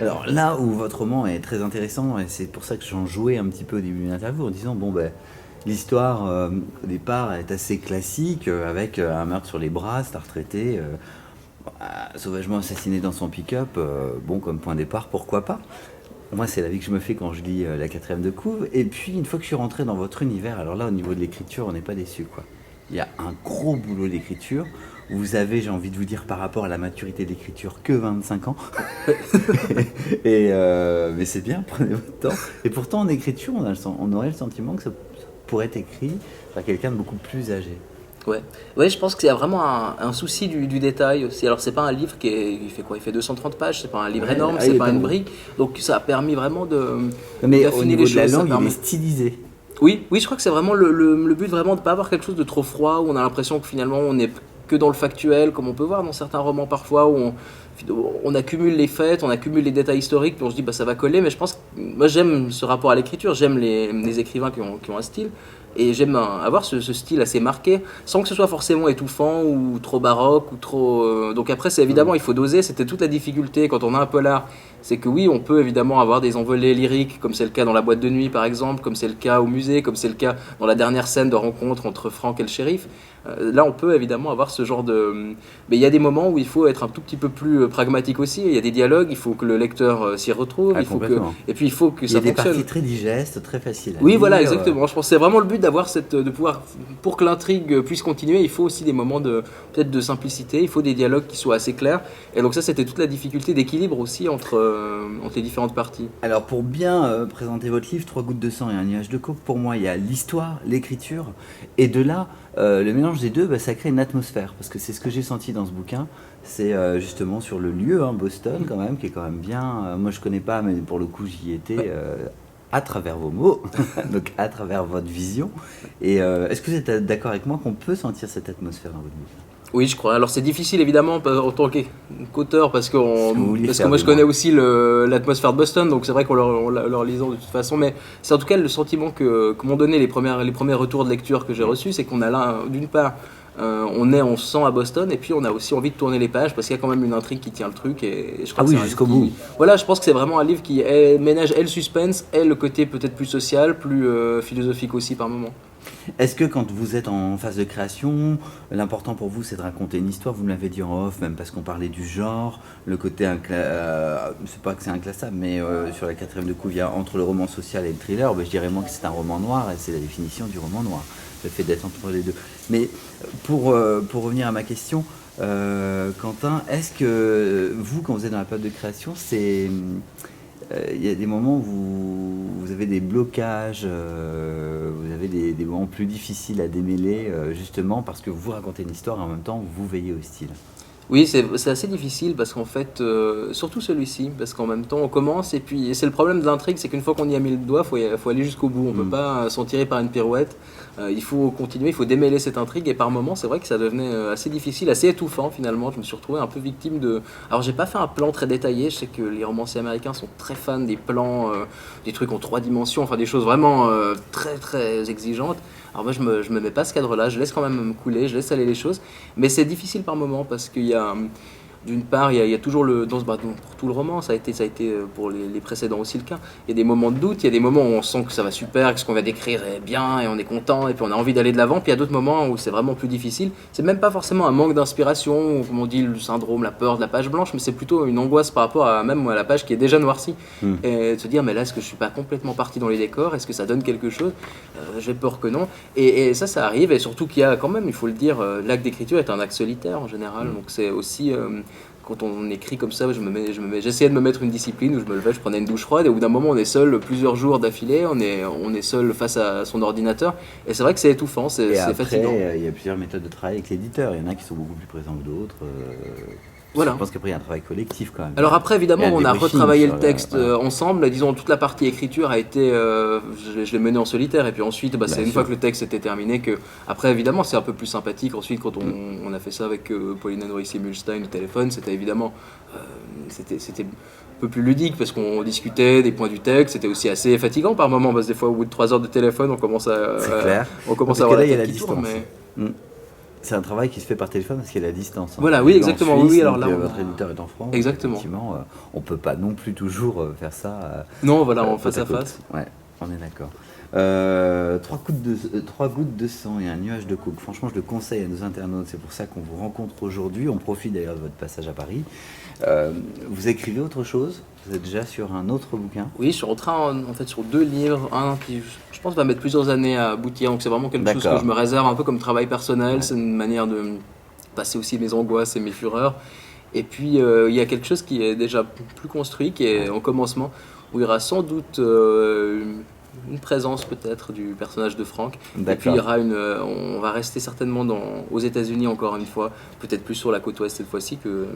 Alors là où votre roman est très intéressant, et c'est pour ça que j'en jouais un petit peu au début de l'interview en disant, bon ben, l'histoire au départ est assez classique, avec un meurtre sur les bras, c'est un retraité, sauvagement assassiné dans son pick-up, bon comme point de départ, pourquoi pas. Moi, c'est la vie que je me fais quand je lis la quatrième de couve. Et puis, une fois que je suis rentré dans votre univers, alors là, au niveau de l'écriture, on n'est pas déçu, quoi. Il y a un gros boulot d'écriture. Vous avez, j'ai envie de vous dire, par rapport à la maturité d'écriture, que 25 ans. Mais c'est bien, prenez votre temps. Et pourtant, en écriture, on aurait le sentiment que ça pourrait être écrit par quelqu'un de beaucoup plus âgé. Ouais. Ouais, je pense qu'il y a vraiment un souci du détail aussi. Alors, c'est pas un livre il fait quoi? Il fait 230 pages, c'est pas un livre Ouais, énorme, il c'est est pas pas une gros. brique. Donc, ça a permis vraiment Mais au d'affiner niveau les de la choses. Ça langue, il permet- est stylisé. Oui, oui, je crois que c'est vraiment le but vraiment de pas avoir quelque chose de trop froid où on a l'impression que finalement on n'est que dans le factuel, comme on peut voir dans certains romans parfois où on accumule les faits, on accumule les détails historiques, puis on se dit bah ça va coller. Mais je pense, moi j'aime ce rapport à l'écriture, j'aime les écrivains qui ont un style. Et j'aime avoir ce style assez marqué, sans que ce soit forcément étouffant ou trop baroque ou trop. Donc après, c'est évidemment, il faut doser. C'était toute la difficulté quand on a un polar. C'est que oui, on peut évidemment avoir des envolées lyriques, comme c'est le cas dans La Boîte de Nuit par exemple, comme c'est le cas au musée, comme c'est le cas dans la dernière scène de rencontre entre Franck et le shérif. Là, on peut évidemment avoir ce genre de. Mais il y a des moments où il faut être un tout petit peu plus pragmatique aussi. Il y a des dialogues, il faut que le lecteur s'y retrouve, Ah, il faut que. complètement. Et puis il faut que Il y ça a des fonctionne. parties très digestes, très faciles à Oui, lire. voilà, exactement. Je pense que c'est vraiment le but d'avoir de pouvoir, pour que l'intrigue puisse continuer, il faut aussi des moments peut-être de simplicité, il faut des dialogues qui soient assez clairs. Et donc ça, c'était toute la difficulté d'équilibre aussi entre les différentes parties. Alors pour bien présenter votre livre, Trois gouttes de sang et un nuage de coke, pour moi il y a l'histoire, l'écriture, et de là, le mélange des deux, bah, ça crée une atmosphère, parce que c'est ce que j'ai senti dans ce bouquin, c'est justement sur le lieu, hein, Boston quand même, qui est quand même bien, moi je connais pas, mais pour le coup j'y étais, Ouais. à travers vos mots, donc à travers votre vision, et est-ce que vous êtes d'accord avec moi qu'on peut sentir cette atmosphère dans votre bouquin? Oui, je crois. Alors c'est difficile évidemment en tant qu'auteur parce que, Ce que vous vouliez parce que faire moi du je connais moins. aussi l'atmosphère de Boston, donc c'est vrai qu'on leur lisant de toute façon, mais c'est en tout cas le sentiment que m'ont donné les premiers retours de lecture que j'ai reçus, c'est qu'on a là, d'une part, on se sent à Boston, et puis on a aussi envie de tourner les pages parce qu'il y a quand même une intrigue qui tient le truc, et je crois Ah que oui, c'est un livre jusqu'au bout. Voilà, je pense que c'est vraiment un livre qui ménage le suspense et le côté peut-être plus social, plus philosophique aussi par moment. Est-ce que quand vous êtes en phase de création, l'important pour vous c'est de raconter une histoire, vous me l'avez dit en off, même parce qu'on parlait du genre, le côté, c'est pas que c'est inclassable, mais sur la quatrième de couve, il y a entre le roman social et le thriller, ben, je dirais moi que c'est un roman noir, et c'est la définition du roman noir, le fait d'être entre les deux. Mais pour revenir à ma question, Quentin, est-ce que vous, quand vous êtes dans la période de création, il y a des moments où vous avez des blocages, vous avez des moments plus difficiles à démêler, justement parce que vous racontez une histoire et en même temps vous veillez au style. Oui, c'est assez difficile parce qu'en fait, surtout celui-ci, parce qu'en même temps on commence et puis c'est le problème de l'intrigue, c'est qu'une fois qu'on y a mis le doigt, faut aller jusqu'au bout. On peut Mm. pas s'en tirer par une pirouette. Il faut continuer, il faut démêler cette intrigue, et par moments c'est vrai que ça devenait assez difficile, assez étouffant finalement. Je me suis retrouvé un peu victime de. Alors j'ai pas fait un plan très détaillé. Je sais que les romanciers américains sont très fans des plans, des trucs en 3 dimensions, enfin des choses vraiment très très exigeantes. Alors moi je me mets pas ce cadre-là, je laisse quand même me couler, je laisse aller les choses. Mais c'est difficile par moment parce qu'il y a, d'une part, il y a toujours pour tout le roman, ça a été pour les précédents aussi le cas. Il y a des moments de doute, il y a des moments où on sent que ça va super, que ce qu'on va décrire est bien et on est content et puis on a envie d'aller de l'avant. Puis il y a d'autres moments où c'est vraiment plus difficile. C'est même pas forcément un manque d'inspiration, ou comme on dit le syndrome, la peur de la page blanche, mais c'est plutôt une angoisse par rapport à même à la page qui est déjà noircie. Mm. Et de se dire, mais là, est-ce que je suis pas complètement parti dans les décors? Est-ce que ça donne quelque chose? J'ai peur que non. Et ça arrive, et surtout qu'il y a quand même, il faut le dire, l'acte d'écriture est un acte solitaire en général. Donc c'est aussi, quand on écrit comme ça, j'essayais de me mettre une discipline où je me levais, je prenais une douche froide, et au bout d'un moment, on est seul plusieurs jours d'affilée, on est seul face à son ordinateur, et c'est vrai que c'est étouffant, Et c'est après, fatigant. il y a plusieurs méthodes de travail avec l'éditeur. Il y en a qui sont beaucoup plus présents que d'autres. Voilà. Je pense qu'après il y a un travail collectif quand même. Alors après, évidemment, Il y a un on a débriefing retravaillé sur le texte voilà. ensemble. Disons, toute la partie écriture a été, je l'ai mené en solitaire. Et puis ensuite, c'est Bien une sûr. fois que le texte était terminé que, après, évidemment, c'est un peu plus sympathique. Ensuite, quand on a fait ça avec Pauline Henry Mulstein au téléphone, c'était évidemment, c'était un peu plus ludique parce qu'on discutait des points du texte. C'était aussi assez fatigant par moments parce que des fois, au bout de 3 heures de téléphone, on commence C'est clair. on commence Parce à que avoir là, la il y a tête la qui tourne. distance. Mais Mm. C'est un travail qui se fait par téléphone parce qu'il y a la distance. Hein. Voilà, oui, Il est en exactement. Suisse, Oui, alors donc, là, votre éditeur est en France. Exactement. Effectivement, on peut pas non plus toujours faire ça. Non, voilà, en côte face à côte. face. Ouais, on est d'accord. Trois gouttes de sang et un nuage de coke. Franchement, je le conseille à nos internautes. C'est pour ça qu'on vous rencontre aujourd'hui. On profite d'ailleurs de votre passage à Paris. Vous écrivez autre chose? Vous êtes déjà sur un autre bouquin? Oui, je suis en train, en fait, sur 2 livres. Un qui, je pense, va mettre plusieurs années à aboutir. Donc, c'est vraiment quelque chose que D'accord. je me réserve un peu comme travail personnel. Ouais. C'est une manière de passer aussi mes angoisses et mes fureurs. Et puis, il y a quelque chose qui est déjà plus construit, qui est en commencement, où il y aura sans doute une présence peut-être du personnage de Franck. Et puis, il y D'accord. aura on va rester certainement aux États-Unis encore une fois, peut-être plus sur la côte ouest cette fois-ci que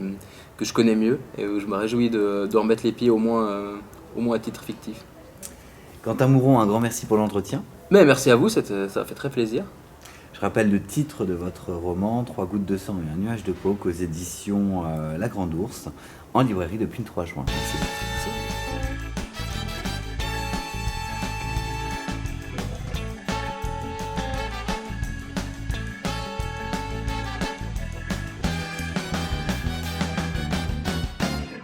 je connais mieux et où je me réjouis de remettre les pieds au moins à titre fictif. Quentin Mouron, un grand merci pour l'entretien. Mais merci à vous, ça a fait très plaisir. Je rappelle le titre de votre roman, Trois gouttes de sang et un nuage de coke aux éditions La Grande Ourse, en librairie depuis le 3 juin. Merci.